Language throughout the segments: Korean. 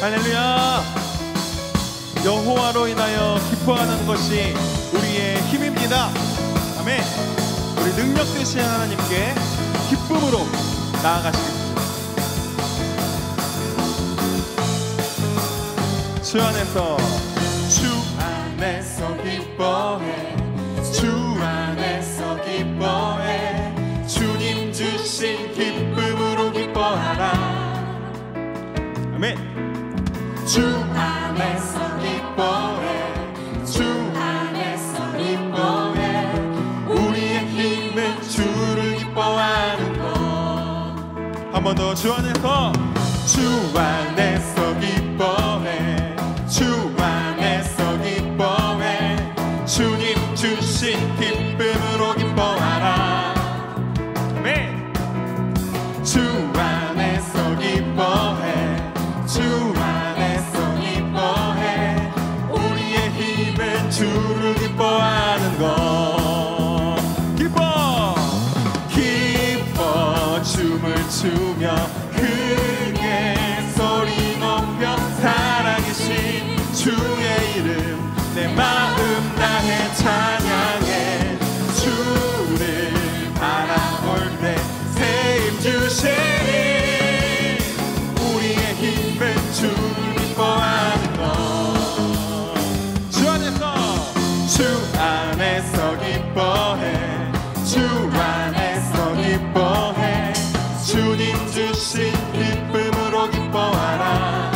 할렐루야. 여호와로 인하여 기뻐하는 것이 우리의 힘입니다. 아멘. 우리 능력 되신 하나님께 기쁨으로 나아가시겠습니다. 주 안에서 기뻐해, 주 안에서 기뻐해, 주님 주신 기쁨으로 기뻐하라. 아멘. 주 안에서 기뻐해, 주 안에서 기뻐해, 우리의 힘은 주를 기뻐하는 것. 한 번 더. 주 안에서 기뻐해, 주 안에서 기뻐해, 주님 주신 기쁨으로 기뻐하라. 아멘. 주 안에서 기뻐해, 주 안에서 기뻐해, 우리의 힘은 주를 기뻐하는 것. 기뻐 춤을 추며 크게 소리 높여 살아계신 주의 이름 내 마음 다해 찬양해. 주를 바라볼 때 새 힘 주시니 우리의 힘은 주를 기뻐하는 것. 주 안에서 기뻐해, 주 안에서 기뻐해, 주님 주신 기쁨으로 기뻐하라.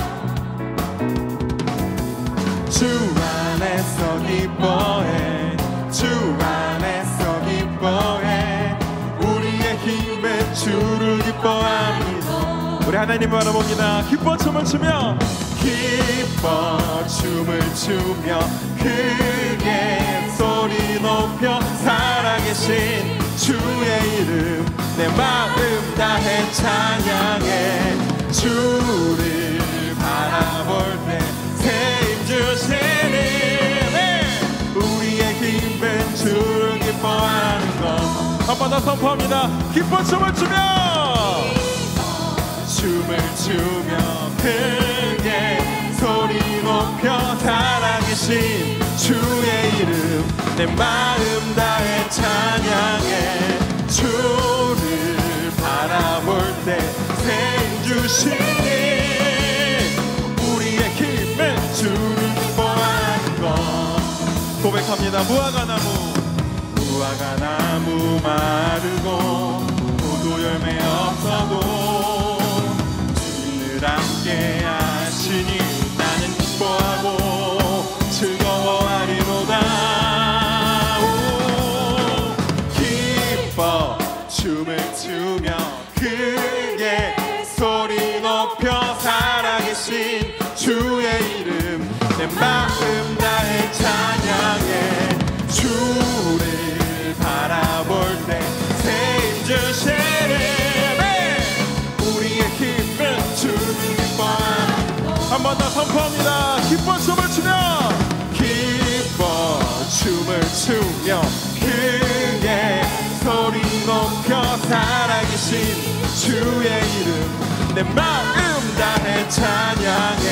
주 안에서 기뻐해, 주 안에서 기뻐해, 우리의 힘은 주를 기뻐합니다. 우리 하나님을 바라봅니다. 기뻐 춤을 추며, 기뻐 춤을 추며 크게 소리 높여 살아계신 주의 이름 내 마음 다해 찬양해. 주를 바라볼 때 새 힘 주시니 우리의 힘은 주를 기뻐하는 것. 한 번 더 선포합니다. 기뻐 춤을 추며, 춤을 추며 크게 소리 높여 살아계신 주의 이름 내 마음 다해 찬양해. 주를 바라볼 때 새 힘 주시니 우리의 힘은 주를 기뻐하는 것. 고백합니다. 무화과 나무 마르고 포도 열매 없어도 주를 함께 하시니 나는 기뻐하고 즐거워하리로다. 기뻐 춤을 추며 크게 소리 높여 살아계신 주의 이름 내 마음 다해 찬양해. 주를 바라볼 때 새 힘 주시니 우리의 힘은 주를 기뻐하는 것. 한 번 더 선포합니다. 기뻐 춤을 추며, 기뻐 춤을 추며 크게 소리 높여 살아계신 주의 이름 내 마음 다해 찬양해.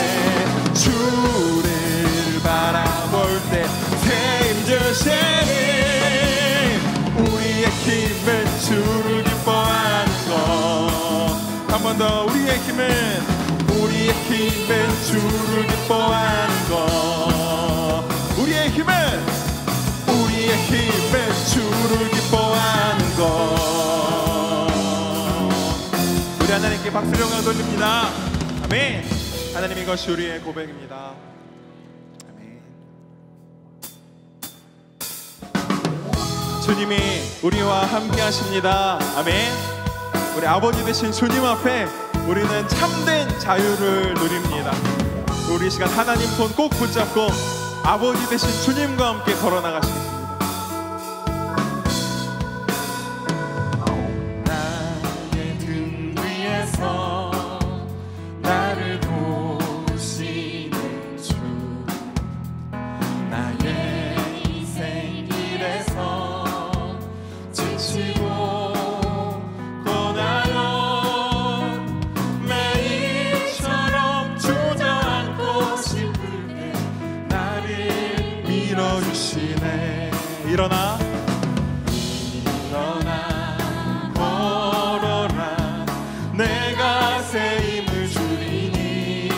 주를 바라볼 때 새 힘 주시니 우리의 힘은 주를 기뻐하는 것. 한 번 더. 우리의 힘은 주를 기뻐하는 것. 우리의 힘은 주를 기뻐하는 것. 우리 하나님께 박수를 영광 돌립니다. 아멘. 하나님 이것이 우리의 고백입니다. 아멘. 주님이 우리와 함께 하십니다. 아멘. 우리 아버지 되신 주님 앞에 우리는 참된 자유를 누립니다. 우리 시간 하나님 손 꼭 붙잡고 아버지 되신 주님과 함께 걸어나가시겠습니다. 나의 등 위에서 나를 보시는 주, 나의 인생 길에서 지치고 고난한 매일처럼 주저 일어나 걸어라 내가 새 힘을 주리니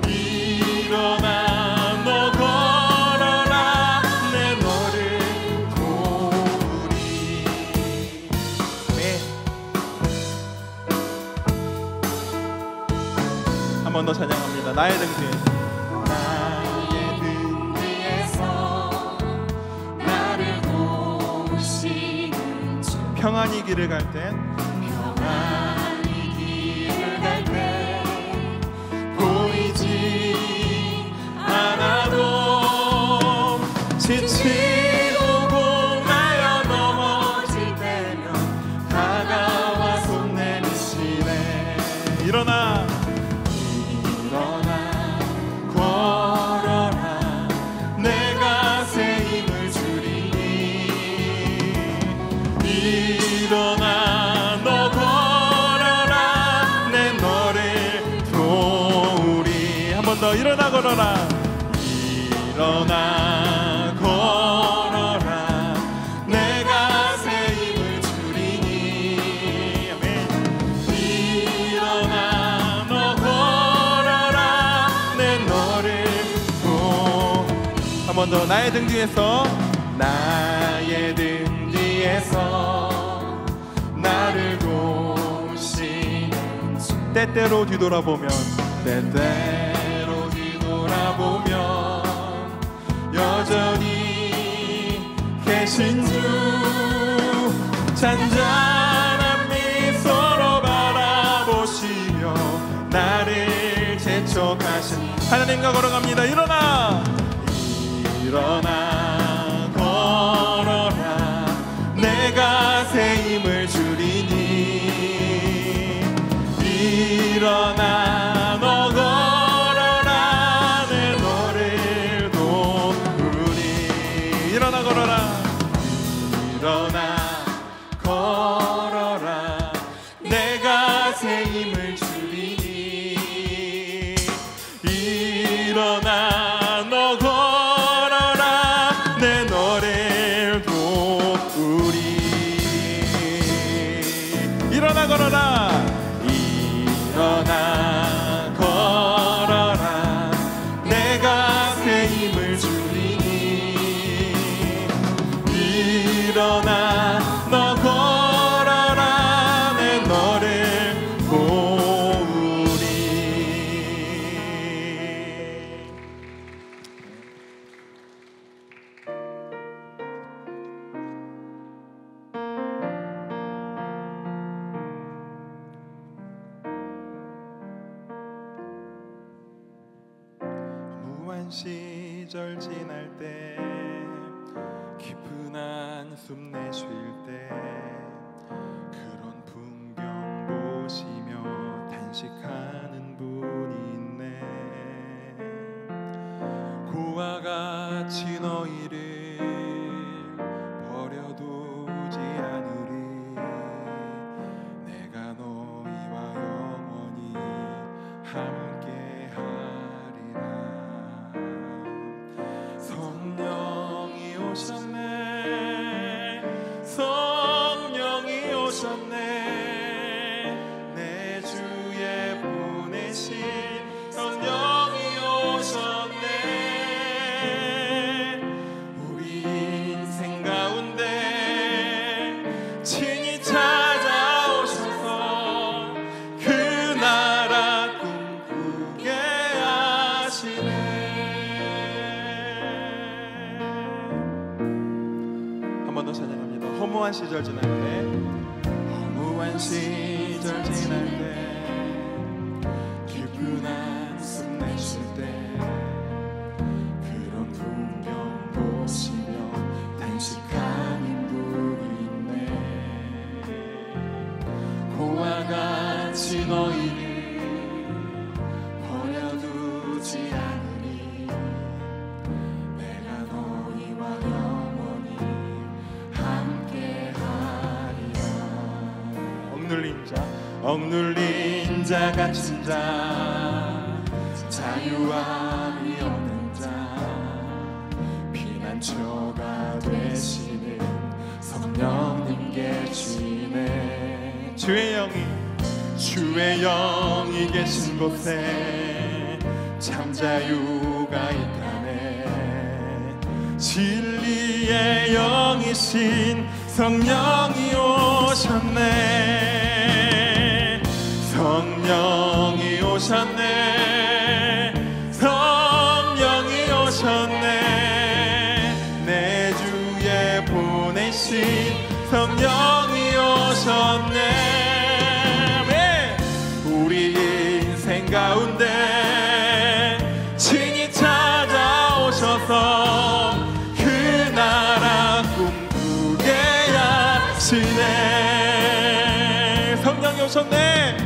일어나 너 걸어라 내 너를 도우리. 한 번 더 찬양합니다. 나의 등 뒤에 평안히 길을 갈 땐 평안히 길을 갈 때 보이지 않아도 지치고 공하여 넘어질 때면 다가와 손 내미시네. 일어나 걸어라 내가 새 힘을 주리니 일어나 너 걸어라 내 너를 도우리. 한 번 더 일어나 걸어라 일어나 걸어라 내가 새 힘을 주리니 일어나 너 걸어라 내 너를 한 번 더 나의 등 뒤에서 나의 등 뒤에서 나를 도우시는 주. 때때로 뒤돌아보면 때때로 뒤돌아보면 여전히 계신 주. 잔잔한 미소로 바라보시며 나를 재촉하신 하나님과 걸어갑니다. 일어나 걸어라 내가 새 힘을 주리니 일어나 너 걸어라 내 너를 도우리. 일어나 걸어라 일어나 걸어라 내가 새 힘을 주리니 일어나 너 걸어라 내 너를 도우리. 일어나 걸어라 일어나 걸어라 내가 새 힘을 주리니 일어나 너 걸어라 내 너를 도우리. 무한 시절 지날 때 깊은 한숨 내쉴 때 그런 풍경 보시며 단식하는 분이 있네. 고와 같이 너희를 버려두지 않으리. 내가 너희와 영원히 함께하리라. 성령이 오셨네. 성령이 오셨네. 내 주에 보내신 성령이 오셨네. 우리 인생 가운데 친히 찾아오셔서 그 나라 꿈꾸게 하시네. 한 번 더 찬양합니다. 허무한 시절 지날 때 허무한 시절 지날 때 깊은 한숨 내쉴 때 그런 풍경 보시며 단식하는 분이 있네. 고와 같이 너희를 버려두지 않으리. 내가 너희와 영원히 함께하리라. 억눌린 자 갇힌 자 자유함이 없는 자 피난처가 되시는 성령님 계시네. 주의 영이 계신 곳에 참 자유가 있다네. 진리의 영이신 성령이 오셨네. 성령이 오셨네. 성령이 오셨네. 내 주에 보내신 성령이 오셨네. 우리 인생 가운데 친히 찾아오셔서 그 나라 꿈꾸게 하시네. 성령이 오셨네.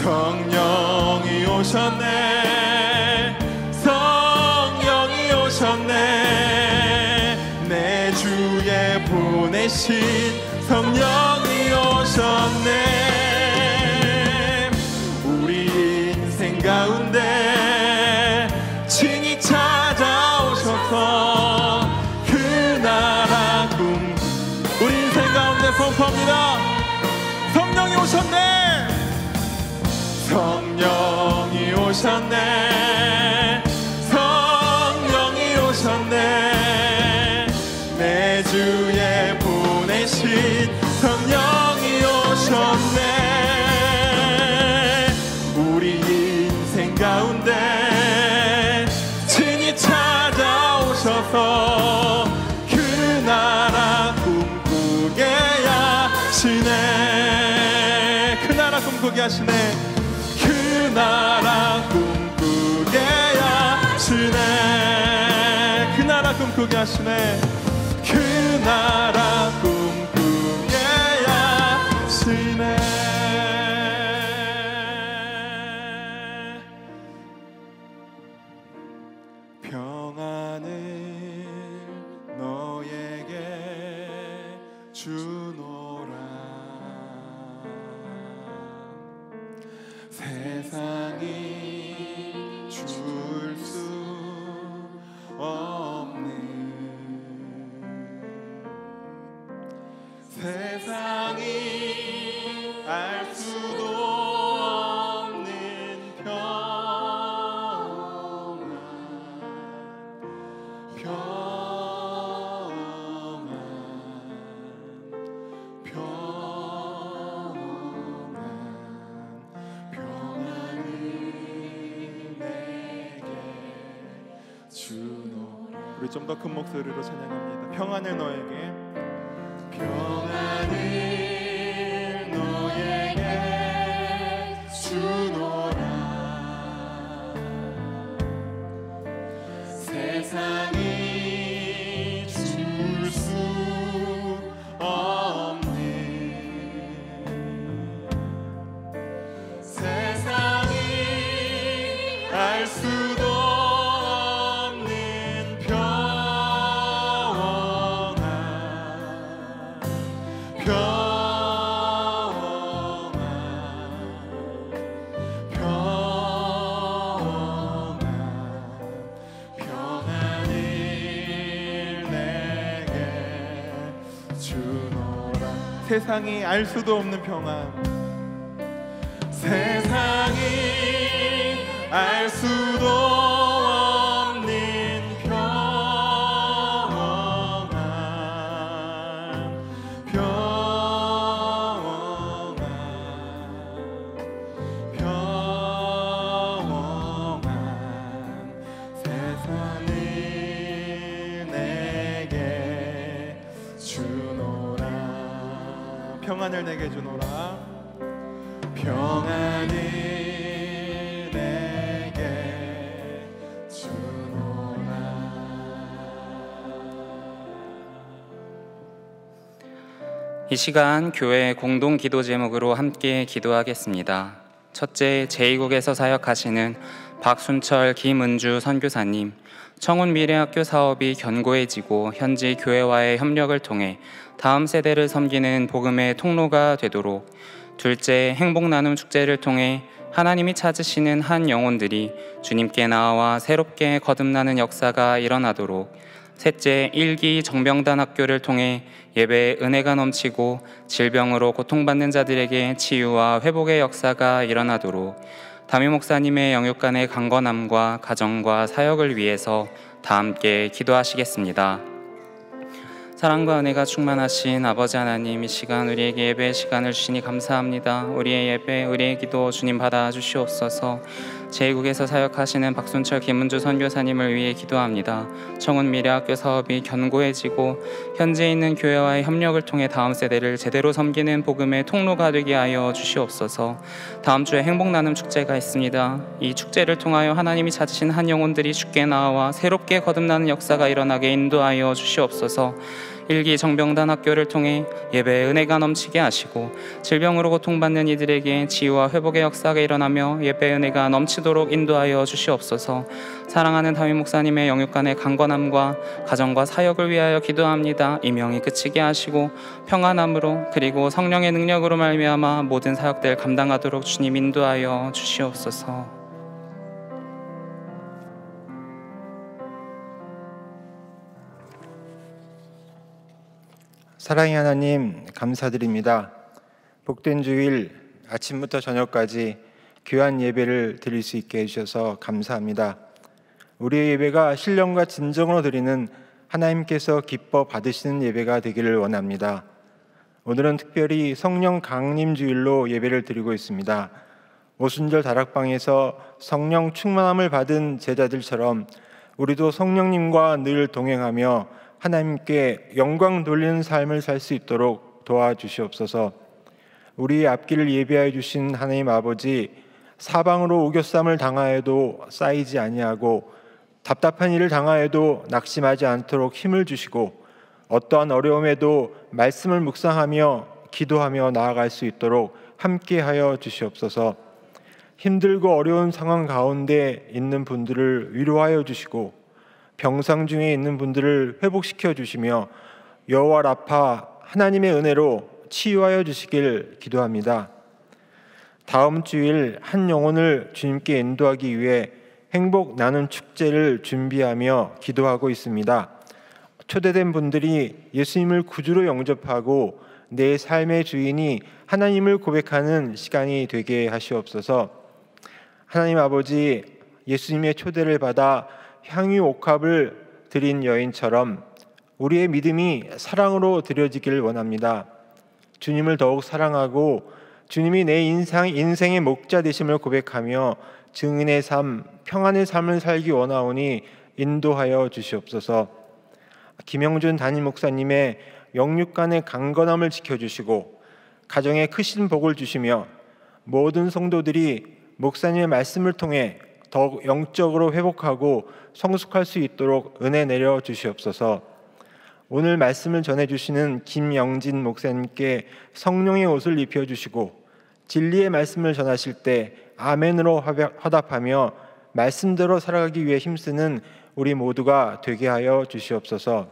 성령이 오셨네. 성령이 오셨네. 내 주에 보내신 성령이 오셨네. 우리 인생 가운데 친히 찾아오셔서 그 나라 꿈. 우리 인생 가운데 선포합니다. 성령이 오셨네. 성령이 오셨네. 성령이 오셨네. 내 주에 보내신 성령이 오셨네. 우리 인생 가운데 친히 찾아오셔서 그 나라 꿈꾸게 하시네. 그 나라 꿈꾸게 하시네. 그 나라 꿈꾸게 하시네. 그 나라 꿈꾸게 하시네. 그 나라 꿈꾸게 하시네. 평안을 너에게 주노라. 세상이 줄 수 없는, 세상이 알 수도 없는 평안, 평안을 내게 주노라. 우리 좀 더 큰 목소리로 찬양합니다. 평안을 너에게. 평안을 너에게 주노라. 세상이 줄 수 없는, 세상이 알 수도 없는 평안, 평안을 내게 주노라. 세상이 알 수도 없는 평안. 세상이 알 수도 없는 평안, 평안, 평안. 세상을 내게 주노라. 평안을 내게 주노라. 평안을 내게 주노라. 이 시간 교회 공동 기도 제목으로 함께 기도하겠습니다. 첫째, 제2국에서 사역하시는 박순철, 김은주 선교사님, 청운 미래학교 사업이 견고해지고 현지 교회와의 협력을 통해 다음 세대를 섬기는 복음의 통로가 되도록, 둘째, 행복 나눔 축제를 통해 하나님이 찾으시는 한 영혼들이 주님께 나아와 새롭게 거듭나는 역사가 일어나도록, 셋째, 1기 정병단 학교를 통해 예배의 은혜가 넘치고 질병으로 고통받는 자들에게 치유와 회복의 역사가 일어나도록 담임 목사님의 영육간의 강건함과 가정과 사역을 위해서 다 함께 기도하시겠습니다. 사랑과 은혜가 충만하신 아버지 하나님, 이 시간 우리에게 예배의 시간을 주시니 감사합니다. 우리의 예배, 우리의 기도 주님 받아주시옵소서. 제2국에서 사역하시는 박순철 김은주 선교사님을 위해 기도합니다. 청운 미래학교 사업이 견고해지고 현재 있는 교회와의 협력을 통해 다음 세대를 제대로 섬기는 복음의 통로가 되게 하여 주시옵소서. 다음 주에 행복나눔 축제가 있습니다. 이 축제를 통하여 하나님이 찾으신 한 영혼들이 주께 나와 새롭게 거듭나는 역사가 일어나게 인도하여 주시옵소서. 1기 정병단 학교를 통해 예배의 은혜가 넘치게 하시고 질병으로 고통받는 이들에게 치유와 회복의 역사가 일어나며 예배의 은혜가 넘치도록 인도하여 주시옵소서. 사랑하는 담임 목사님의 영육간의 강건함과 가정과 사역을 위하여 기도합니다. 이명이 그치게 하시고 평안함으로 그리고 성령의 능력으로 말미암아 모든 사역들 감당하도록 주님 인도하여 주시옵소서. 사랑의 하나님, 감사드립니다. 복된 주일 아침부터 저녁까지 귀한 예배를 드릴 수 있게 해주셔서 감사합니다. 우리의 예배가 신령과 진정으로 드리는 하나님께서 기뻐 받으시는 예배가 되기를 원합니다. 오늘은 특별히 성령 강림 주일로 예배를 드리고 있습니다. 오순절 다락방에서 성령 충만함을 받은 제자들처럼 우리도 성령님과 늘 동행하며 하나님께 영광 돌리는 삶을 살 수 있도록 도와주시옵소서. 우리의 앞길을 예비하여 주신 하나님 아버지, 사방으로 우겨쌈을 당하여도 쌓이지 아니하고 답답한 일을 당하여도 낙심하지 않도록 힘을 주시고 어떠한 어려움에도 말씀을 묵상하며 기도하며 나아갈 수 있도록 함께하여 주시옵소서. 힘들고 어려운 상황 가운데 있는 분들을 위로하여 주시고 병상 중에 있는 분들을 회복시켜 주시며 여호와 라파 하나님의 은혜로 치유하여 주시길 기도합니다. 다음 주일 한 영혼을 주님께 인도하기 위해 행복 나눔 축제를 준비하며 기도하고 있습니다. 초대된 분들이 예수님을 구주로 영접하고 내 삶의 주인이 하나님을 고백하는 시간이 되게 하시옵소서. 하나님 아버지, 예수님의 초대를 받아 향유 옥합을 드린 여인처럼 우리의 믿음이 사랑으로 드려지길 원합니다. 주님을 더욱 사랑하고 주님이 내 인생의 목자 되심을 고백하며 증인의 삶, 평안의 삶을 살기 원하오니 인도하여 주시옵소서. 김영준 담임 목사님의 영육간의 강건함을 지켜주시고 가정에 크신 복을 주시며 모든 성도들이 목사님의 말씀을 통해 더욱 영적으로 회복하고 성숙할 수 있도록 은혜 내려 주시옵소서. 오늘 말씀을 전해주시는 김영진 목사님께 성령의 옷을 입혀주시고 진리의 말씀을 전하실 때 아멘으로 화답하며 말씀대로 살아가기 위해 힘쓰는 우리 모두가 되게 하여 주시옵소서.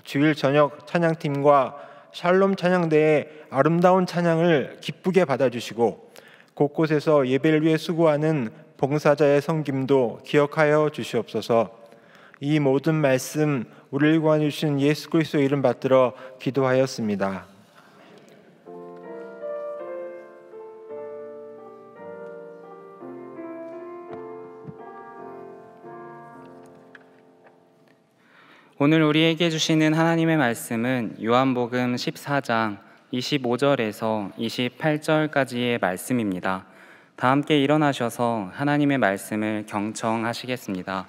주일 저녁 찬양팀과 샬롬 찬양대의 아름다운 찬양을 기쁘게 받아주시고 곳곳에서 예배를 위해 수고하는 봉사자의 섬김도 기억하여 주시옵소서. 이 모든 말씀 우리를 구하여 주신 예수 그리스도의 이름 받들어 기도하였습니다. 오늘 우리에게 주시는 하나님의 말씀은 요한복음 14장 25절에서 28절까지의 말씀입니다. 다 함께 일어나셔서 하나님의 말씀을 경청하시겠습니다.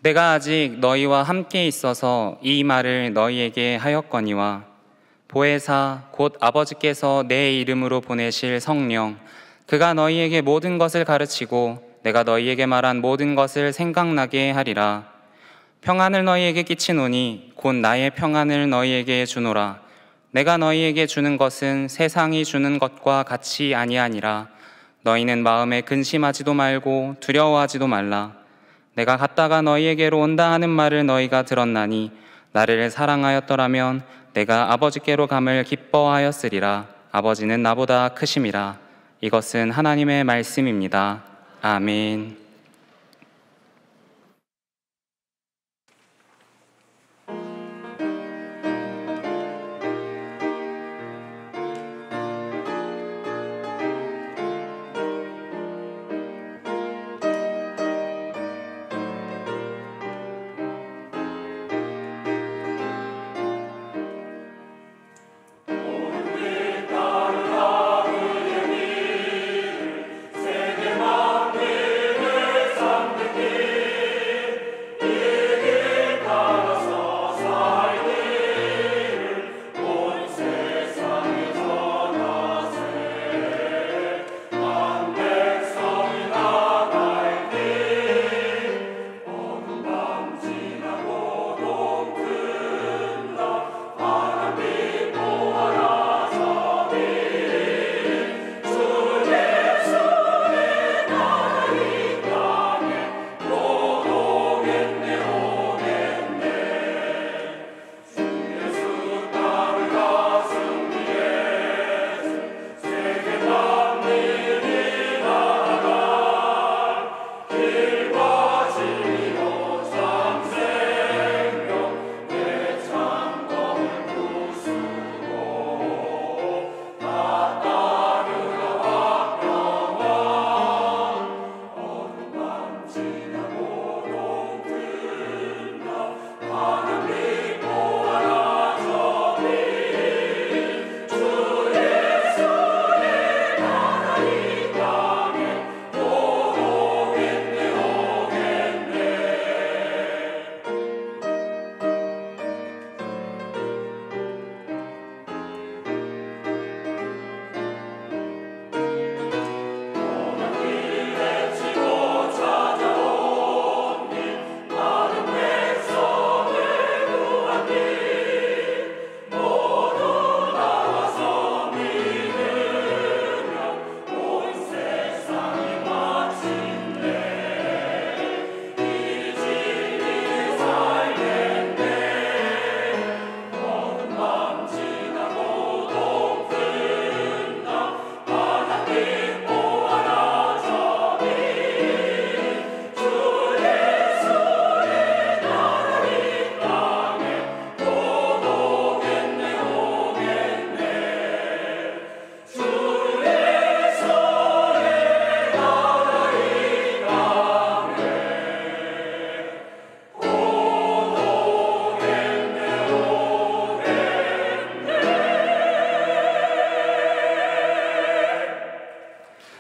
내가 아직 너희와 함께 있어서 이 말을 너희에게 하였거니와 보혜사 곧 아버지께서 내 이름으로 보내실 성령 그가 너희에게 모든 것을 가르치고 내가 너희에게 말한 모든 것을 생각나게 하리라. 평안을 너희에게 끼치노니 곧 나의 평안을 너희에게 주노라. 내가 너희에게 주는 것은 세상이 주는 것과 같이 아니하니라. 너희는 마음에 근심하지도 말고 두려워하지도 말라. 내가 갔다가 너희에게로 온다 하는 말을 너희가 들었나니 나를 사랑하였더라면 내가 아버지께로 감을 기뻐하였으리라. 아버지는 나보다 크심이라. 이것은 하나님의 말씀입니다. 아멘.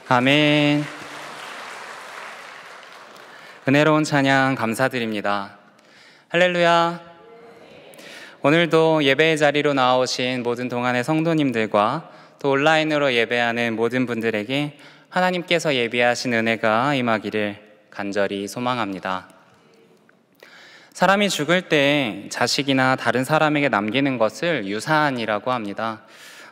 아멘. 은혜로운 찬양 감사드립니다. 할렐루야. 오늘도 예배의 자리로 나오신 모든 동안의 성도님들과 또 온라인으로 예배하는 모든 분들에게 하나님께서 예비하신 은혜가 임하기를 간절히 소망합니다. 사람이 죽을 때 자식이나 다른 사람에게 남기는 것을 유산이라고 합니다.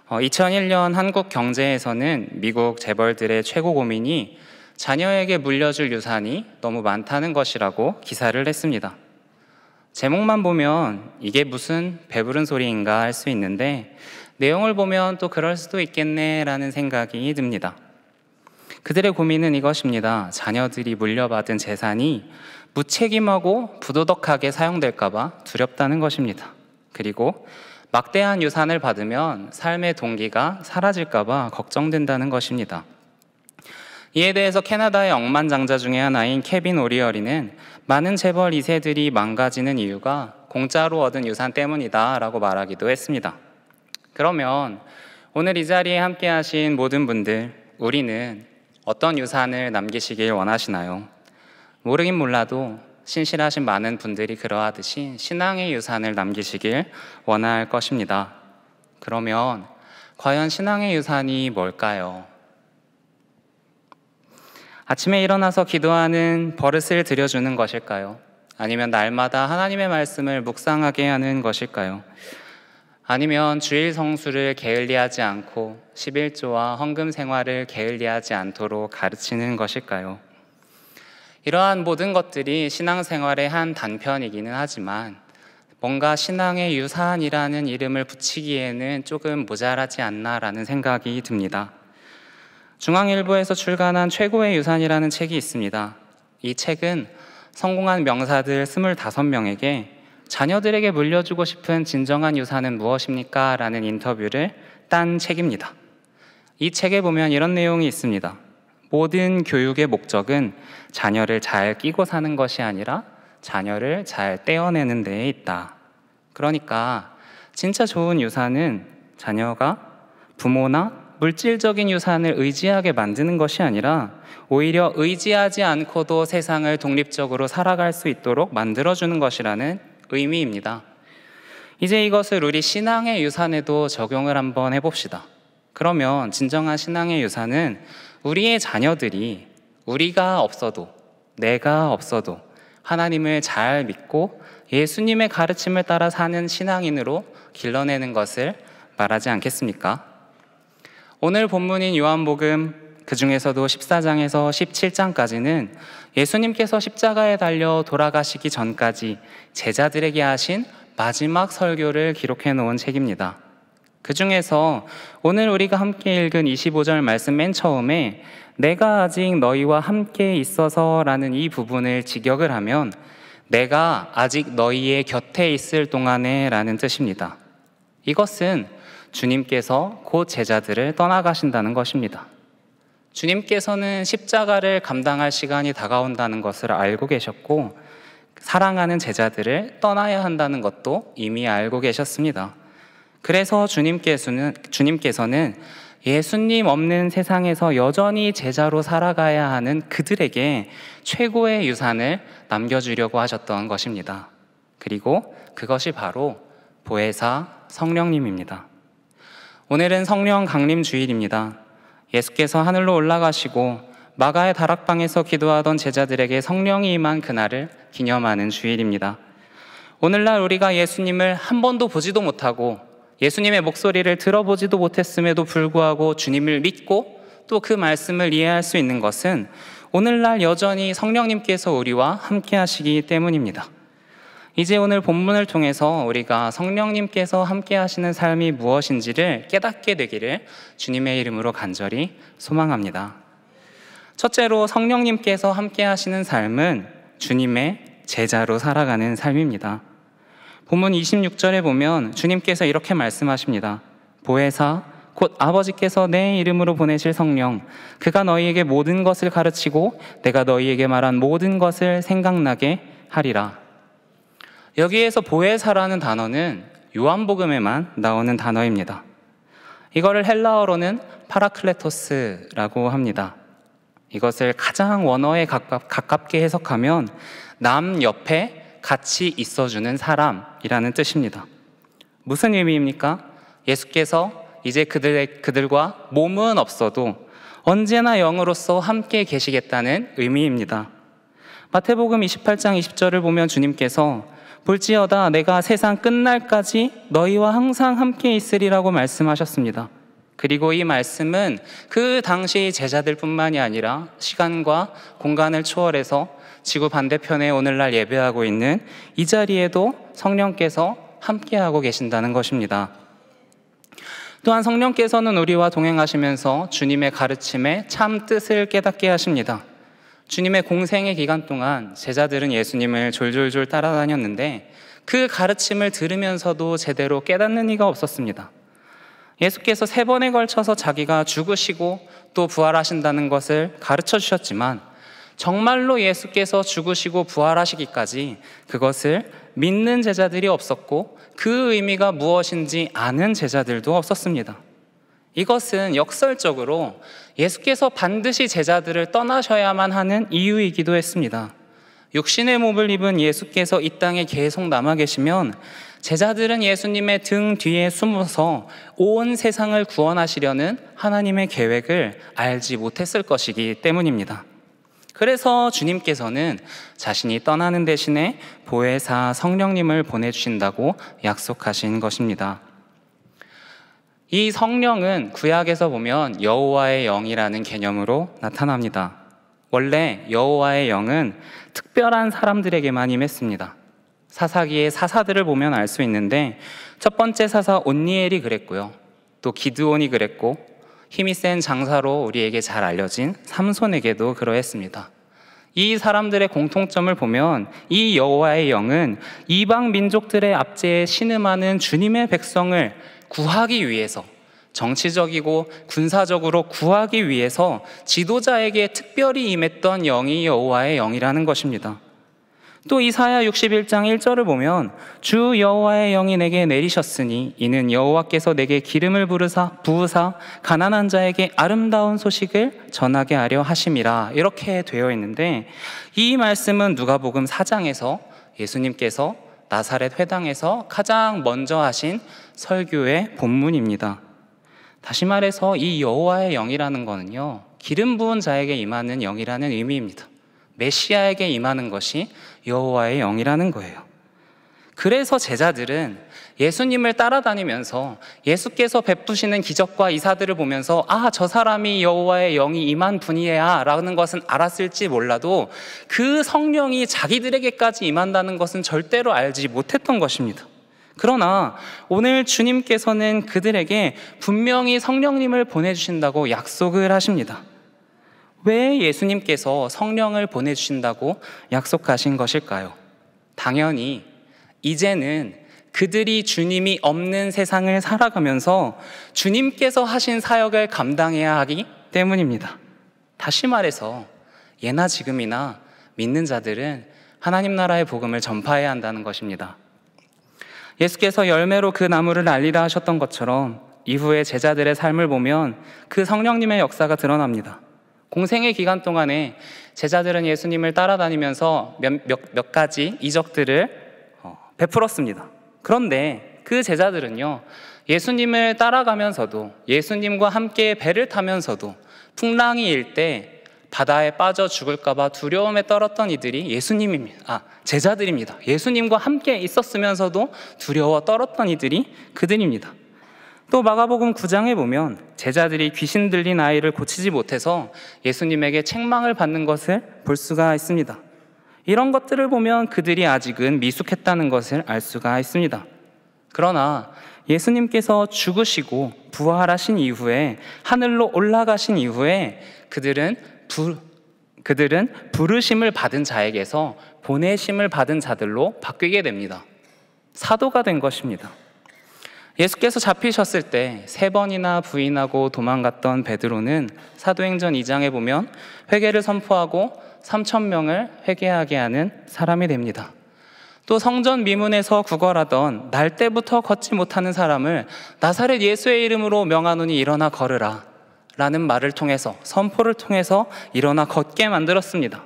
2001년 한국 경제에서는 미국 재벌들의 최고 고민이 자녀에게 물려줄 유산이 너무 많다는 것이라고 기사를 냈습니다. 제목만 보면 이게 무슨 배부른 소리인가 할 수 있는데 내용을 보면 또 그럴 수도 있겠네 라는 생각이 듭니다. 그들의 고민은 이것입니다. 자녀들이 물려받은 재산이 무책임하고 부도덕하게 사용될까 봐 두렵다는 것입니다. 그리고 막대한 유산을 받으면 삶의 동기가 사라질까 봐 걱정된다는 것입니다. 이에 대해서 캐나다의 억만장자 중에 하나인 케빈 오리어리는 많은 재벌 2세들이 망가지는 이유가 공짜로 얻은 유산 때문이다 라고 말하기도 했습니다. 그러면 오늘 이 자리에 함께 하신 모든 분들, 우리는 어떤 유산을 남기시길 원하시나요? 모르긴 몰라도 신실하신 많은 분들이 그러하듯이 신앙의 유산을 남기시길 원할 것입니다. 그러면 과연 신앙의 유산이 뭘까요? 아침에 일어나서 기도하는 버릇을 들여주는 것일까요? 아니면 날마다 하나님의 말씀을 묵상하게 하는 것일까요? 아니면 주일 성수를 게을리하지 않고 11조와 헌금 생활을 게을리하지 않도록 가르치는 것일까요? 이러한 모든 것들이 신앙생활의 한 단편이기는 하지만 뭔가 신앙의 유산이라는 이름을 붙이기에는 조금 모자라지 않나라는 생각이 듭니다. 중앙일보에서 출간한 최고의 유산이라는 책이 있습니다. 이 책은 성공한 명사들 25명에게 자녀들에게 물려주고 싶은 진정한 유산은 무엇입니까? 라는 인터뷰를 딴 책입니다. 이 책에 보면 이런 내용이 있습니다. 모든 교육의 목적은 자녀를 잘 끼고 사는 것이 아니라 자녀를 잘 떼어내는 데에 있다. 그러니까 진짜 좋은 유산은 자녀가 부모나 물질적인 유산을 의지하게 만드는 것이 아니라 오히려 의지하지 않고도 세상을 독립적으로 살아갈 수 있도록 만들어주는 것이라는 의미입니다. 이제 이것을 우리 신앙의 유산에도 적용을 한번 해봅시다. 그러면 진정한 신앙의 유산은 우리의 자녀들이 우리가 없어도, 내가 없어도 하나님을 잘 믿고 예수님의 가르침을 따라 사는 신앙인으로 길러내는 것을 말하지 않겠습니까? 오늘 본문인 요한복음 그 중에서도 14장에서 17장까지는 예수님께서 십자가에 달려 돌아가시기 전까지 제자들에게 하신 마지막 설교를 기록해 놓은 책입니다. 그 중에서 오늘 우리가 함께 읽은 25절 말씀 맨 처음에 내가 아직 너희와 함께 있어서 라는 이 부분을 직역을 하면 내가 아직 너희의 곁에 있을 동안에 라는 뜻입니다. 이것은 주님께서 곧 제자들을 떠나가신다는 것입니다. 주님께서는 십자가를 감당할 시간이 다가온다는 것을 알고 계셨고 사랑하는 제자들을 떠나야 한다는 것도 이미 알고 계셨습니다. 그래서 주님께서는 예수님 없는 세상에서 여전히 제자로 살아가야 하는 그들에게 최고의 유산을 남겨주려고 하셨던 것입니다. 그리고 그것이 바로 보혜사 성령님입니다. 오늘은 성령 강림 주일입니다. 예수께서 하늘로 올라가시고 마가의 다락방에서 기도하던 제자들에게 성령이 임한 그날을 기념하는 주일입니다. 오늘날 우리가 예수님을 한 번도 보지도 못하고 예수님의 목소리를 들어보지도 못했음에도 불구하고 주님을 믿고 또 그 말씀을 이해할 수 있는 것은 오늘날 여전히 성령님께서 우리와 함께 하시기 때문입니다. 이제 오늘 본문을 통해서 우리가 성령님께서 함께 하시는 삶이 무엇인지를 깨닫게 되기를 주님의 이름으로 간절히 소망합니다. 첫째로 성령님께서 함께 하시는 삶은 주님의 제자로 살아가는 삶입니다. 본문 26절에 보면 주님께서 이렇게 말씀하십니다. 보혜사 곧 아버지께서 내 이름으로 보내실 성령 그가 너희에게 모든 것을 가르치고 내가 너희에게 말한 모든 것을 생각나게 하리라. 여기에서 보혜사라는 단어는 요한복음에만 나오는 단어입니다. 이거를 헬라어로는 파라클레토스라고 합니다. 이것을 가장 원어에 가깝게 해석하면 남 옆에 같이 있어주는 사람이라는 뜻입니다. 무슨 의미입니까? 예수께서 이제 그들과 몸은 없어도 언제나 영으로서 함께 계시겠다는 의미입니다. 마태복음 28장 20절을 보면 주님께서 볼지어다 내가 세상 끝날까지 너희와 항상 함께 있으리라고 말씀하셨습니다. 그리고 이 말씀은 그 당시 제자들뿐만이 아니라 시간과 공간을 초월해서 지구 반대편에 오늘날 예배하고 있는 이 자리에도 성령께서 함께하고 계신다는 것입니다. 또한 성령께서는 우리와 동행하시면서 주님의 가르침의 참 뜻을 깨닫게 하십니다. 주님의 공생의 기간 동안 제자들은 예수님을 졸졸졸 따라다녔는데 그 가르침을 들으면서도 제대로 깨닫는 이가 없었습니다. 예수께서 3번에 걸쳐서 자기가 죽으시고 또 부활하신다는 것을 가르쳐 주셨지만 정말로 예수께서 죽으시고 부활하시기까지 그것을 믿는 제자들이 없었고 그 의미가 무엇인지 아는 제자들도 없었습니다. 이것은 역설적으로 예수께서 반드시 제자들을 떠나셔야만 하는 이유이기도 했습니다. 육신의 몸을 입은 예수께서 이 땅에 계속 남아 계시면 제자들은 예수님의 등 뒤에 숨어서 온 세상을 구원하시려는 하나님의 계획을 알지 못했을 것이기 때문입니다. 그래서 주님께서는 자신이 떠나는 대신에 보혜사 성령님을 보내주신다고 약속하신 것입니다. 이 성령은 구약에서 보면 여호와의 영이라는 개념으로 나타납니다. 원래 여호와의 영은 특별한 사람들에게만 임했습니다. 사사기의 사사들을 보면 알 수 있는데 첫 번째 사사 온니엘이 그랬고요. 또 기드온이 그랬고 힘이 센 장사로 우리에게 잘 알려진 삼손에게도 그러했습니다. 이 사람들의 공통점을 보면 이 여호와의 영은 이방 민족들의 압제에 신음하는 주님의 백성을 구하기 위해서, 정치적이고 군사적으로 구하기 위해서 지도자에게 특별히 임했던 영이 여호와의 영이라는 것입니다. 또 이사야 61장 1절을 보면 주 여호와의 영이 내게 내리셨으니 이는 여호와께서 내게 기름을 부으사 가난한 자에게 아름다운 소식을 전하게 하려 하심이라 이렇게 되어 있는데 이 말씀은 누가복음 4장에서 예수님께서 나사렛 회당에서 가장 먼저 하신 설교의 본문입니다. 다시 말해서 이 여호와의 영이라는 것은요, 기름 부은 자에게 임하는 영이라는 의미입니다. 메시아에게 임하는 것이 여호와의 영이라는 거예요. 그래서 제자들은 예수님을 따라다니면서 예수께서 베푸시는 기적과 이사들을 보면서 저 사람이 여호와의 영이 임한 분이야 라는 것은 알았을지 몰라도 그 성령이 자기들에게까지 임한다는 것은 절대로 알지 못했던 것입니다. 그러나 오늘 주님께서는 그들에게 분명히 성령님을 보내주신다고 약속을 하십니다. 왜 예수님께서 성령을 보내주신다고 약속하신 것일까요? 당연히 이제는 그들이 주님이 없는 세상을 살아가면서 주님께서 하신 사역을 감당해야 하기 때문입니다. 다시 말해서 예나 지금이나 믿는 자들은 하나님 나라의 복음을 전파해야 한다는 것입니다. 예수께서 열매로 그 나무를 알리라 하셨던 것처럼 이후에 제자들의 삶을 보면 그 성령님의 역사가 드러납니다. 공생의 기간 동안에 제자들은 예수님을 따라다니면서 몇 가지 이적들을 베풀었습니다. 그런데 그 제자들은요, 예수님을 따라가면서도 예수님과 함께 배를 타면서도 풍랑이 일 때 바다에 빠져 죽을까 봐 두려움에 떨었던 이들이 제자들입니다. 예수님과 함께 있었으면서도 두려워 떨었던 이들이 그들입니다. 또 마가복음 9장에 보면 제자들이 귀신 들린 아이를 고치지 못해서 예수님에게 책망을 받는 것을 볼 수가 있습니다. 이런 것들을 보면 그들이 아직은 미숙했다는 것을 알 수가 있습니다. 그러나 예수님께서 죽으시고 부활하신 이후에 하늘로 올라가신 이후에 그들은 부르심을 받은 자에게서 보내심을 받은 자들로 바뀌게 됩니다. 사도가 된 것입니다. 예수께서 잡히셨을 때 3번이나 부인하고 도망갔던 베드로는 사도행전 2장에 보면 회개를 선포하고 3,000명을 회개하게 하는 사람이 됩니다. 또 성전 미문에서 구걸하던 날 때부터 걷지 못하는 사람을 나사렛 예수의 이름으로 명하노니 일어나 걸으라 라는 말을 통해서, 선포를 통해서 일어나 걷게 만들었습니다.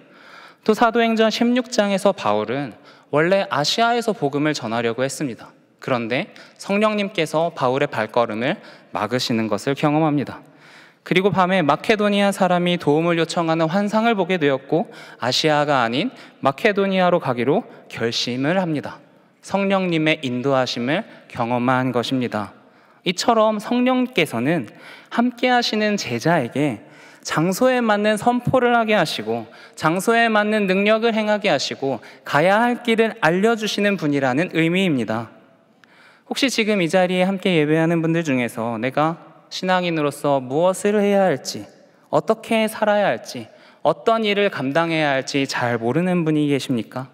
또 사도행전 16장에서 바울은 원래 아시아에서 복음을 전하려고 했습니다. 그런데 성령님께서 바울의 발걸음을 막으시는 것을 경험합니다. 그리고 밤에 마케도니아 사람이 도움을 요청하는 환상을 보게 되었고 아시아가 아닌 마케도니아로 가기로 결심을 합니다. 성령님의 인도하심을 경험한 것입니다. 이처럼 성령께서는 함께 하시는 제자에게 장소에 맞는 선포를 하게 하시고 장소에 맞는 능력을 행하게 하시고 가야 할 길을 알려주시는 분이라는 의미입니다. 혹시 지금 이 자리에 함께 예배하는 분들 중에서 내가 신앙인으로서 무엇을 해야 할지, 어떻게 살아야 할지, 어떤 일을 감당해야 할지 잘 모르는 분이 계십니까?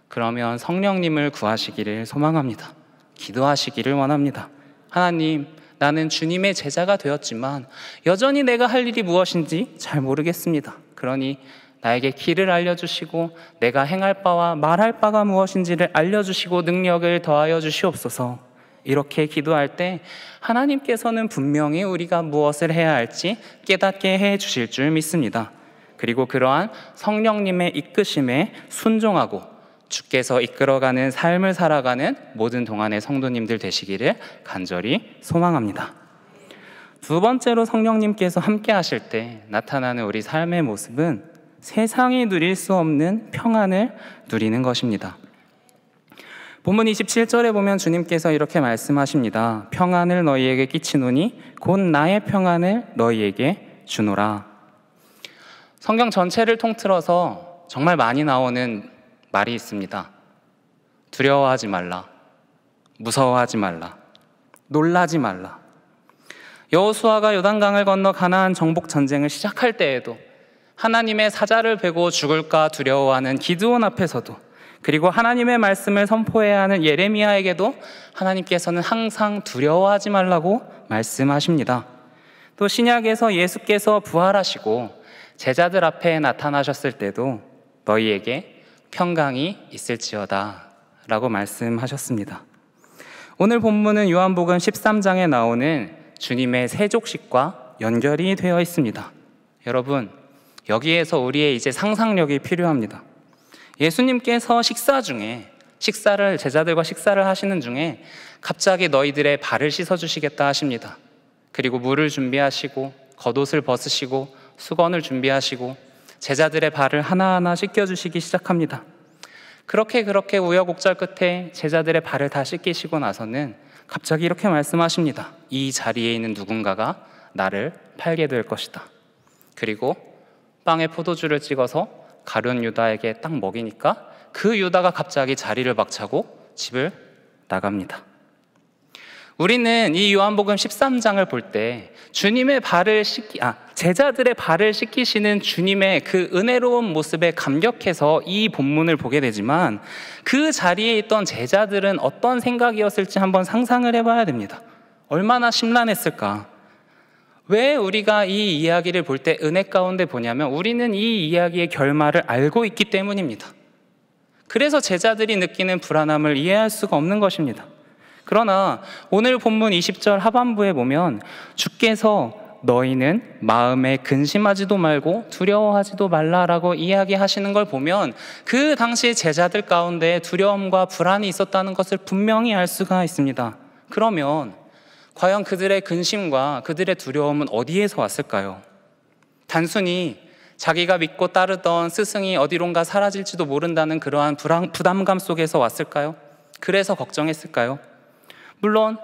그러면 성령님을 구하시기를 소망합니다. 기도하시기를 원합니다. 하나님, 나는 주님의 제자가 되었지만 여전히 내가 할 일이 무엇인지 잘 모르겠습니다. 그러니 나에게 길을 알려주시고 내가 행할 바와 말할 바가 무엇인지를 알려주시고 능력을 더하여 주시옵소서. 이렇게 기도할 때 하나님께서는 분명히 우리가 무엇을 해야 할지 깨닫게 해 주실 줄 믿습니다. 그리고 그러한 성령님의 이끄심에 순종하고 주께서 이끌어가는 삶을 살아가는 모든 동안의 성도님들 되시기를 간절히 소망합니다. 두 번째로 성령님께서 함께 하실 때 나타나는 우리 삶의 모습은 세상이 누릴 수 없는 평안을 누리는 것입니다. 본문 27절에 보면 주님께서 이렇게 말씀하십니다. 평안을 너희에게 끼치노니 곧 나의 평안을 너희에게 주노라. 성경 전체를 통틀어서 정말 많이 나오는 말이 있습니다. 두려워하지 말라, 무서워하지 말라, 놀라지 말라. 여호수아가 요단강을 건너 가나안 정복 전쟁을 시작할 때에도 하나님의 사자를 베고 죽을까 두려워하는 기드온 앞에서도, 그리고 하나님의 말씀을 선포해야 하는 예레미야에게도 하나님께서는 항상 두려워하지 말라고 말씀하십니다. 또 신약에서 예수께서 부활하시고 제자들 앞에 나타나셨을 때도 너희에게 평강이 있을지어다 라고 말씀하셨습니다. 오늘 본문은 요한복음 13장에 나오는 주님의 세족식과 연결이 되어 있습니다. 여러분, 여기에서 우리의 이제 상상력이 필요합니다. 예수님께서 제자들과 식사를 하시는 중에 갑자기 너희들의 발을 씻어주시겠다 하십니다. 그리고 물을 준비하시고 겉옷을 벗으시고 수건을 준비하시고 제자들의 발을 하나하나 씻겨주시기 시작합니다. 그렇게 우여곡절 끝에 제자들의 발을 다 씻기시고 나서는 갑자기 이렇게 말씀하십니다. 이 자리에 있는 누군가가 나를 팔게 될 것이다. 그리고 빵에 포도주를 찍어서 가룟 유다에게 딱 먹이니까 그 유다가 갑자기 자리를 박차고 집을 나갑니다. 우리는 이 요한복음 13장을 볼 때 제자들의 발을 씻기시는 주님의 그 은혜로운 모습에 감격해서 이 본문을 보게 되지만 그 자리에 있던 제자들은 어떤 생각이었을지 한번 상상을 해봐야 됩니다. 얼마나 심란했을까? 왜 우리가 이 이야기를 볼 때 은혜 가운데 보냐면 우리는 이 이야기의 결말을 알고 있기 때문입니다. 그래서 제자들이 느끼는 불안함을 이해할 수가 없는 것입니다. 그러나 오늘 본문 20절 하반부에 보면 주께서 너희는 마음에 근심하지도 말고 두려워하지도 말라라고 이야기하시는 걸 보면 그 당시 제자들 가운데 두려움과 불안이 있었다는 것을 분명히 알 수가 있습니다. 그러면 과연 그들의 근심과 그들의 두려움은 어디에서 왔을까요? 단순히 자기가 믿고 따르던 스승이 어디론가 사라질지도 모른다는 그러한 부담감 속에서 왔을까요? 그래서 걱정했을까요? 물론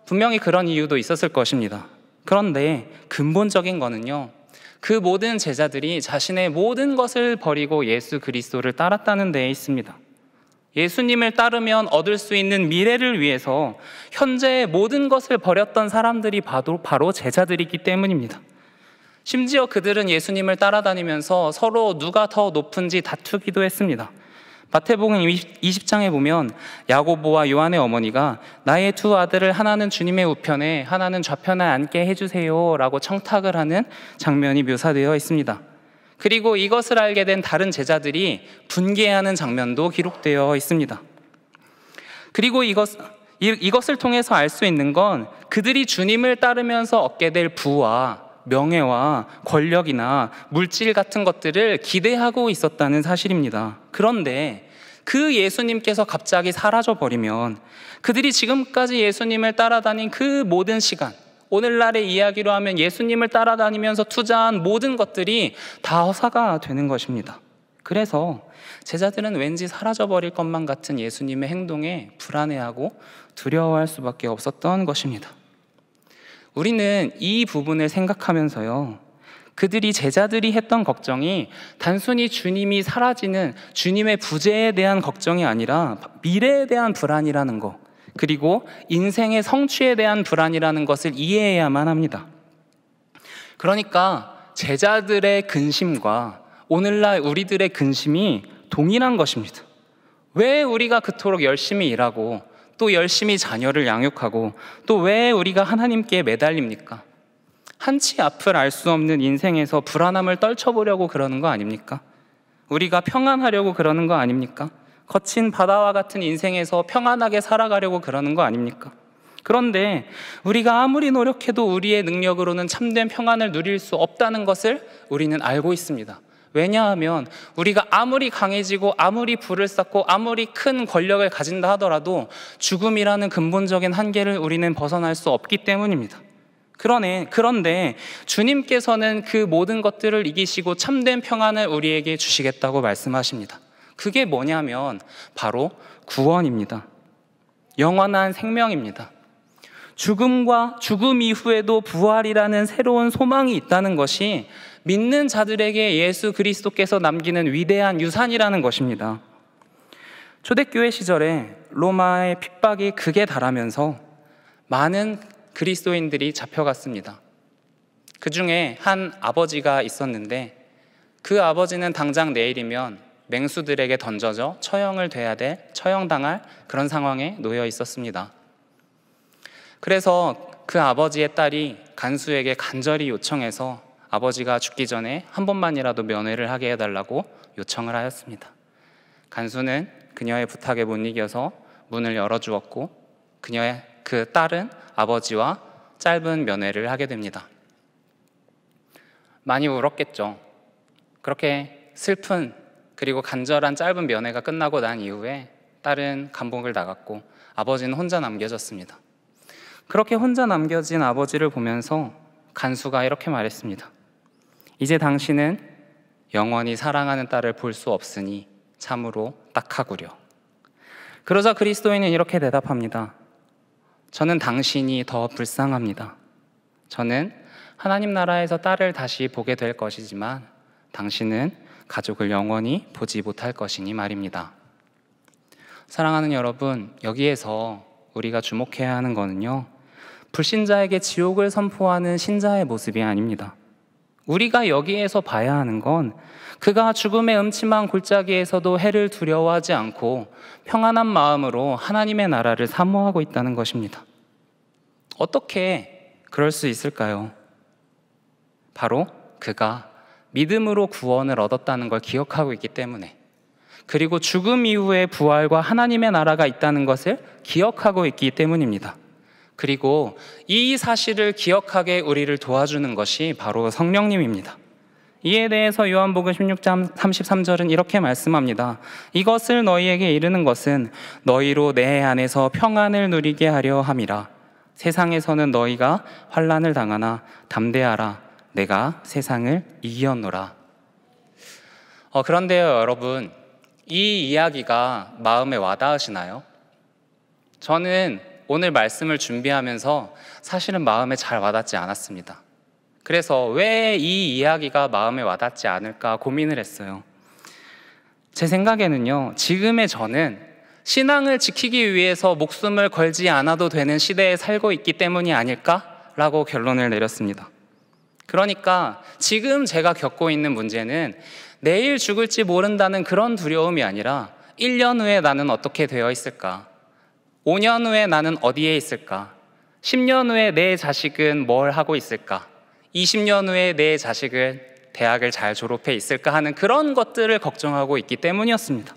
분명히 그런 이유도 있었을 것입니다. 그런데 근본적인 거는요, 그 모든 제자들이 자신의 모든 것을 버리고 예수 그리스도를 따랐다는 데에 있습니다. 예수님을 따르면 얻을 수 있는 미래를 위해서 현재의 모든 것을 버렸던 사람들이 바로 제자들이기 때문입니다. 심지어 그들은 예수님을 따라다니면서 서로 누가 더 높은지 다투기도 했습니다. 마태복음 20장에 보면 야고보와 요한의 어머니가 나의 두 아들을 하나는 주님의 우편에 하나는 좌편에 앉게 해주세요 라고 청탁을 하는 장면이 묘사되어 있습니다. 그리고 이것을 알게 된 다른 제자들이 분개하는 장면도 기록되어 있습니다. 그리고 이것을 통해서 알 수 있는 건 그들이 주님을 따르면서 얻게 될 부와 명예와 권력이나 물질 같은 것들을 기대하고 있었다는 사실입니다. 그런데 그 예수님께서 갑자기 사라져 버리면 그들이 지금까지 예수님을 따라다닌 그 모든 시간, 오늘날의 이야기로 하면 예수님을 따라다니면서 투자한 모든 것들이 다 허사가 되는 것입니다. 그래서 제자들은 왠지 사라져버릴 것만 같은 예수님의 행동에 불안해하고 두려워할 수밖에 없었던 것입니다. 우리는 이 부분을 생각하면서요, 그들이 제자들이 했던 걱정이 단순히 주님이 사라지는 주님의 부재에 대한 걱정이 아니라 미래에 대한 불안이라는 것, 그리고 인생의 성취에 대한 불안이라는 것을 이해해야만 합니다. 그러니까 제자들의 근심과 오늘날 우리들의 근심이 동일한 것입니다. 왜 우리가 그토록 열심히 일하고 또 열심히 자녀를 양육하고 또 왜 우리가 하나님께 매달립니까? 한치 앞을 알 수 없는 인생에서 불안함을 떨쳐보려고 그러는 거 아닙니까? 우리가 평안하려고 그러는 거 아닙니까? 거친 바다와 같은 인생에서 평안하게 살아가려고 그러는 거 아닙니까? 그런데 우리가 아무리 노력해도 우리의 능력으로는 참된 평안을 누릴 수 없다는 것을 우리는 알고 있습니다. 왜냐하면 우리가 아무리 강해지고 아무리 부를 쌓고 아무리 큰 권력을 가진다 하더라도 죽음이라는 근본적인 한계를 우리는 벗어날 수 없기 때문입니다. 그런데 주님께서는 그 모든 것들을 이기시고 참된 평안을 우리에게 주시겠다고 말씀하십니다. 그게 뭐냐면 바로 구원입니다. 영원한 생명입니다. 죽음 이후에도 부활이라는 새로운 소망이 있다는 것이 믿는 자들에게 예수 그리스도께서 남기는 위대한 유산이라는 것입니다. 초대교회 시절에 로마의 핍박이 극에 달하면서 많은 그리스도인들이 잡혀갔습니다. 그 중에 한 아버지가 있었는데 그 아버지는 당장 내일이면 맹수들에게 던져져 처형당할 그런 상황에 놓여 있었습니다. 그래서 그 아버지의 딸이 간수에게 간절히 요청해서 아버지가 죽기 전에 한 번만이라도 면회를 하게 해달라고 요청을 하였습니다. 간수는 그녀의 부탁에 못 이겨서 문을 열어주었고 그 딸은 아버지와 짧은 면회를 하게 됩니다. 많이 울었겠죠. 그렇게 슬픈 그리고 간절한 짧은 면회가 끝나고 난 이후에 딸은 감옥을 나갔고 아버지는 혼자 남겨졌습니다. 그렇게 혼자 남겨진 아버지를 보면서 간수가 이렇게 말했습니다. 이제 당신은 영원히 사랑하는 딸을 볼 수 없으니 참으로 딱하구려. 그러자 그리스도인은 이렇게 대답합니다. 저는 당신이 더 불쌍합니다. 저는 하나님 나라에서 딸을 다시 보게 될 것이지만 당신은 가족을 영원히 보지 못할 것이니 말입니다. 사랑하는 여러분, 여기에서 우리가 주목해야 하는 것은요, 불신자에게 지옥을 선포하는 신자의 모습이 아닙니다. 우리가 여기에서 봐야 하는 건 그가 죽음의 음침한 골짜기에서도 해를 두려워하지 않고 평안한 마음으로 하나님의 나라를 사모하고 있다는 것입니다. 어떻게 그럴 수 있을까요? 바로 그가 믿음으로 구원을 얻었다는 걸 기억하고 있기 때문에, 그리고 죽음 이후에 부활과 하나님의 나라가 있다는 것을 기억하고 있기 때문입니다. 그리고 이 사실을 기억하게 우리를 도와주는 것이 바로 성령님입니다. 이에 대해서 요한복음 16장 33절은 이렇게 말씀합니다. 이것을 너희에게 이르는 것은 너희로 내 안에서 평안을 누리게 하려 함이라. 세상에서는 너희가 환난을 당하나 담대하라. 내가 세상을 이겼노라. 그런데요, 여러분, 이 이야기가 마음에 와닿으시나요? 저는 오늘 말씀을 준비하면서 사실은 마음에 잘 와닿지 않았습니다. 그래서 왜 이 이야기가 마음에 와닿지 않을까 고민을 했어요. 제 생각에는요, 지금의 저는 신앙을 지키기 위해서 목숨을 걸지 않아도 되는 시대에 살고 있기 때문이 아닐까라고 결론을 내렸습니다. 그러니까 지금 제가 겪고 있는 문제는 내일 죽을지 모른다는 그런 두려움이 아니라 1년 후에 나는 어떻게 되어 있을까? 5년 후에 나는 어디에 있을까? 10년 후에 내 자식은 뭘 하고 있을까? 20년 후에 내 자식은 대학을 잘 졸업해 있을까 하는 그런 것들을 걱정하고 있기 때문이었습니다.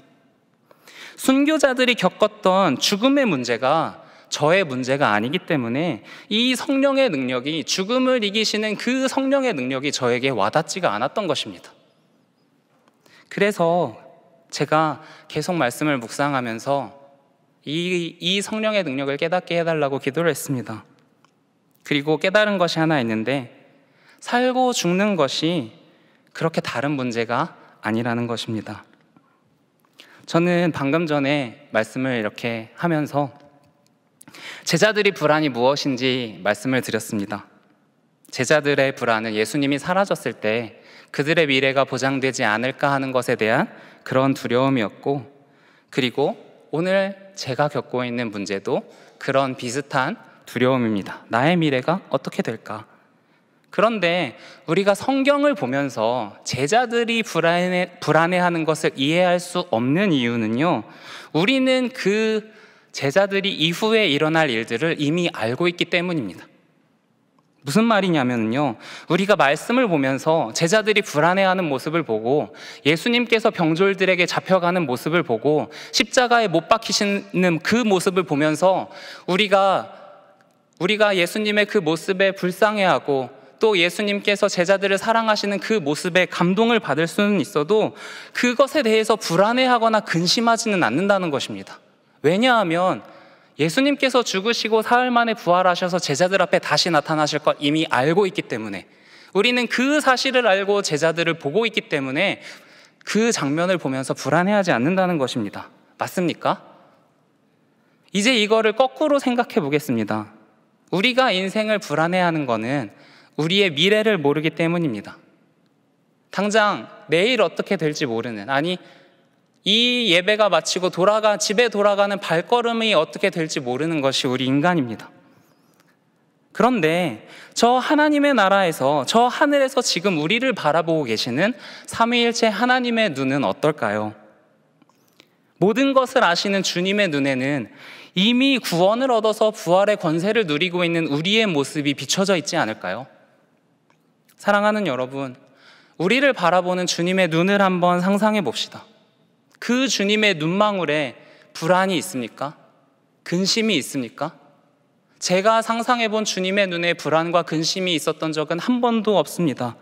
순교자들이 겪었던 죽음의 문제가 저의 문제가 아니기 때문에 이 성령의 능력이, 죽음을 이기시는 그 성령의 능력이 저에게 와닿지가 않았던 것입니다. 그래서 제가 계속 말씀을 묵상하면서 이 성령의 능력을 깨닫게 해달라고 기도를 했습니다. 그리고 깨달은 것이 하나 있는데, 살고 죽는 것이 그렇게 다른 문제가 아니라는 것입니다. 저는 방금 전에 말씀을 이렇게 하면서 제자들이 불안이 무엇인지 말씀을 드렸습니다. 제자들의 불안은 예수님이 사라졌을 때 그들의 미래가 보장되지 않을까 하는 것에 대한 그런 두려움이었고, 그리고 오늘 제가 겪고 있는 문제도 그런 비슷한 두려움입니다. 나의 미래가 어떻게 될까? 그런데 우리가 성경을 보면서 제자들이 불안해하는 것을 이해할 수 없는 이유는요, 우리는 그 제자들이 이후에 일어날 일들을 이미 알고 있기 때문입니다. 무슨 말이냐면요, 우리가 말씀을 보면서 제자들이 불안해하는 모습을 보고, 예수님께서 병졸들에게 잡혀가는 모습을 보고, 십자가에 못 박히시는 그 모습을 보면서 우리가 예수님의 그 모습에 불쌍해하고, 또 예수님께서 제자들을 사랑하시는 그 모습에 감동을 받을 수는 있어도 그것에 대해서 불안해하거나 근심하지는 않는다는 것입니다. 왜냐하면 예수님께서 죽으시고 사흘 만에 부활하셔서 제자들 앞에 다시 나타나실 것 이미 알고 있기 때문에, 우리는 그 사실을 알고 제자들을 보고 있기 때문에 그 장면을 보면서 불안해하지 않는다는 것입니다. 맞습니까? 이제 이거를 거꾸로 생각해 보겠습니다. 우리가 인생을 불안해하는 거는 우리의 미래를 모르기 때문입니다. 당장 내일 어떻게 될지 모르는, 아니 이 예배가 마치고 집에 돌아가는 발걸음이 어떻게 될지 모르는 것이 우리 인간입니다. 그런데 저 하나님의 나라에서, 저 하늘에서 지금 우리를 바라보고 계시는 삼위일체 하나님의 눈은 어떨까요? 모든 것을 아시는 주님의 눈에는 이미 구원을 얻어서 부활의 권세를 누리고 있는 우리의 모습이 비춰져 있지 않을까요? 사랑하는 여러분, 우리를 바라보는 주님의 눈을 한번 상상해 봅시다. 그 주님의 눈망울에 불안이 있습니까? 근심이 있습니까? 제가 상상해 본 주님의 눈에 불안과 근심이 있었던 적은 한 번도 없습니다.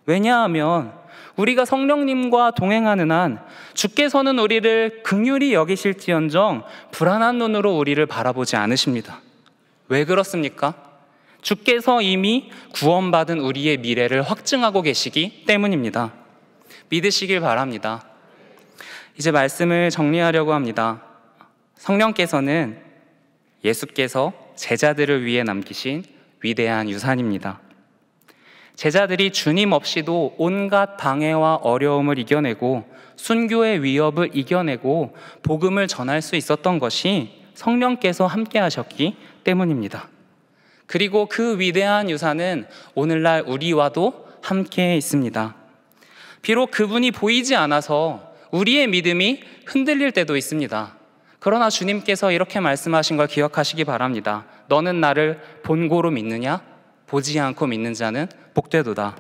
왜냐하면 우리가 성령님과 동행하는 한 주께서는 우리를 긍휼히 여기실지언정 불안한 눈으로 우리를 바라보지 않으십니다. 왜 그렇습니까? 주께서 이미 구원받은 우리의 미래를 확증하고 계시기 때문입니다. 믿으시길 바랍니다. 이제 말씀을 정리하려고 합니다. 성령께서는 예수께서 제자들을 위해 남기신 위대한 유산입니다. 제자들이 주님 없이도 온갖 방해와 어려움을 이겨내고 순교의 위협을 이겨내고 복음을 전할 수 있었던 것이 성령께서 함께 하셨기 때문입니다. 그리고 그 위대한 유산은 오늘날 우리와도 함께 있습니다. 비록 그분이 보이지 않아서 우리의 믿음이 흔들릴 때도 있습니다. 그러나 주님께서 이렇게 말씀하신 걸 기억하시기 바랍니다. 너는 나를 본고로 믿느냐? 보지 않고 믿는 자는 복되도다.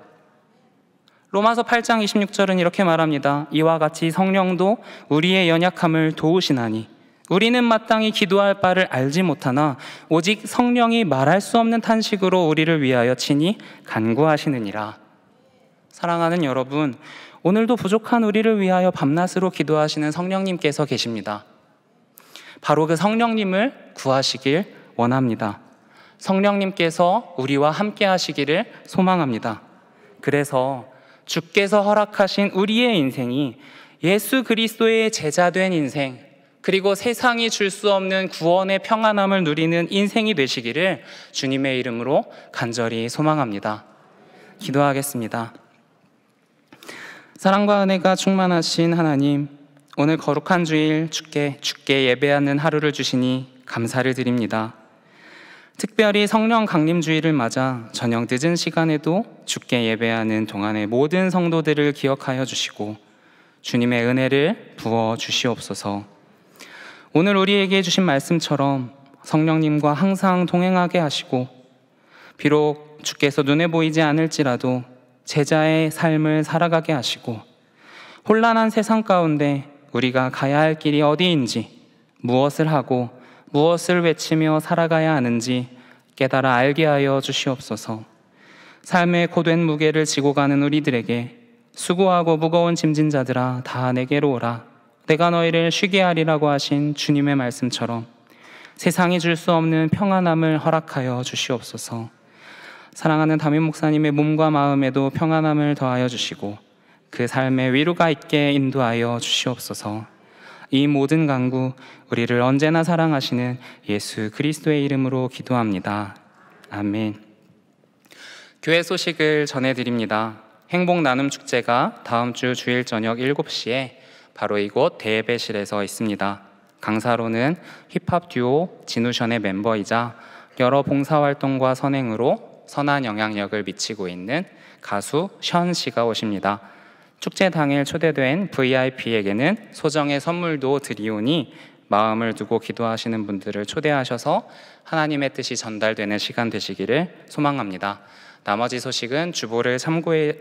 로마서 8장 26절은 이렇게 말합니다. 이와 같이 성령도 우리의 연약함을 도우시나니 우리는 마땅히 기도할 바를 알지 못하나 오직 성령이 말할 수 없는 탄식으로 우리를 위하여 친히 간구하시느니라. 사랑하는 여러분, 오늘도 부족한 우리를 위하여 밤낮으로 기도하시는 성령님께서 계십니다. 바로 그 성령님을 구하시길 원합니다. 성령님께서 우리와 함께 하시기를 소망합니다. 그래서 주께서 허락하신 우리의 인생이 예수 그리스도의 제자된 인생, 그리고 세상이 줄 수 없는 구원의 평안함을 누리는 인생이 되시기를 주님의 이름으로 간절히 소망합니다. 기도하겠습니다. 사랑과 은혜가 충만하신 하나님, 오늘 거룩한 주일 주께 예배하는 하루를 주시니 감사를 드립니다. 특별히 성령 강림주일을 맞아 저녁 늦은 시간에도 주께 예배하는 동안의 모든 성도들을 기억하여 주시고 주님의 은혜를 부어 주시옵소서. 오늘 우리에게 주신 말씀처럼 성령님과 항상 동행하게 하시고, 비록 주께서 눈에 보이지 않을지라도 제자의 삶을 살아가게 하시고, 혼란한 세상 가운데 우리가 가야 할 길이 어디인지, 무엇을 하고 무엇을 외치며 살아가야 하는지 깨달아 알게 하여 주시옵소서. 삶의 고된 무게를 지고 가는 우리들에게 수고하고 무거운 짐진 자들아 다 내게로 오라, 내가 너희를 쉬게 하리라고 하신 주님의 말씀처럼 세상이 줄 수 없는 평안함을 허락하여 주시옵소서. 사랑하는 담임 목사님의 몸과 마음에도 평안함을 더하여 주시고 그 삶에 위로가 있게 인도하여 주시옵소서. 이 모든 간구 우리를 언제나 사랑하시는 예수 그리스도의 이름으로 기도합니다. 아멘. 교회 소식을 전해드립니다. 행복 나눔 축제가 다음 주 주일 저녁 7시에 바로 이곳 대예배실에서 있습니다. 강사로는 힙합 듀오 진우션의 멤버이자 여러 봉사활동과 선행으로 선한 영향력을 미치고 있는 가수 션 씨가 오십니다. 축제 당일 초대된 VIP에게는 소정의 선물도 드리오니 마음을 두고 기도하시는 분들을 초대하셔서 하나님의 뜻이 전달되는 시간 되시기를 소망합니다. 나머지 소식은 주보를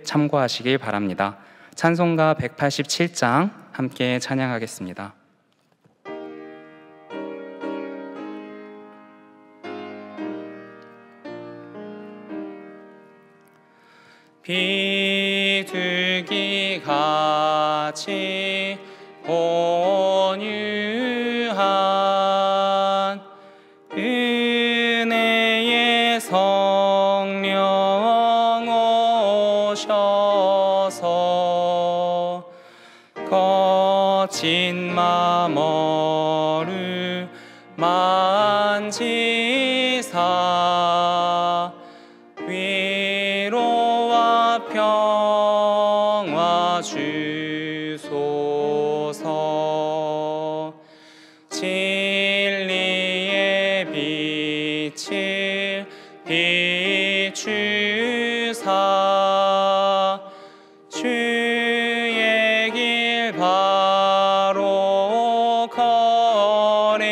참고하시길 바랍니다. 찬송가 187장 함께 찬양하겠습니다. 비둘기같이 온유한 은혜의 성령 오셔서 거친 맘 어루만지사 위로와 평화 주소서. 진리의 빛을 비추사 주의 길 바로 걸으며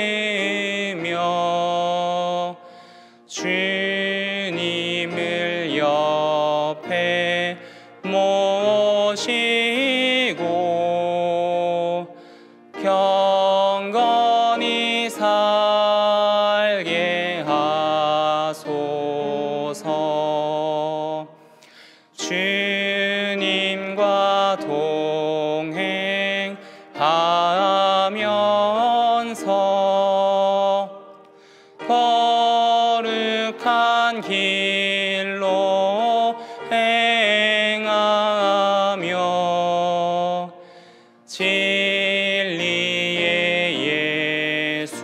주님을 옆에 모시고 경건히 살게 하소서. 주님과 동행하면서 거룩한 길로 행하며 진리의 예수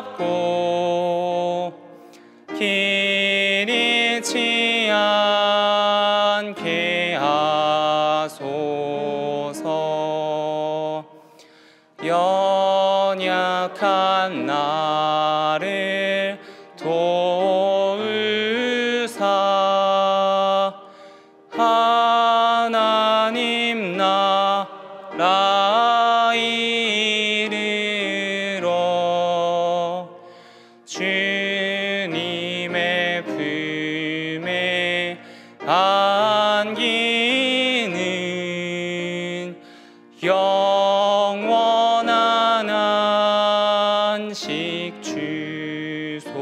붙잡고 길 잃지 않게 하소서. 연약한 나를 도우사 하나님 나라 이르러 주님의 품에 안기는 영원한 안식 주소서.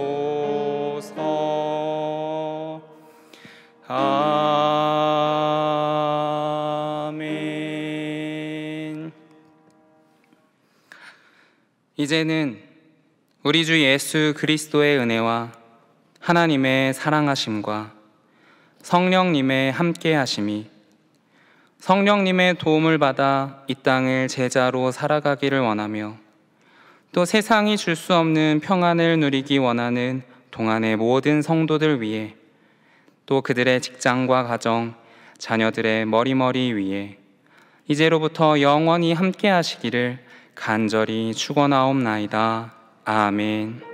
아멘. 이제는 우리 주 예수 그리스도의 은혜와 하나님의 사랑하심과 성령님의 함께하심이 성령님의 도움을 받아 이 땅을 제자로 살아가기를 원하며 또 세상이 줄 수 없는 평안을 누리기 원하는 동안의 모든 성도들 위해 또 그들의 직장과 가정, 자녀들의 머리머리 위에 이제로부터 영원히 함께하시기를 간절히 축원하옵나이다. 아멘.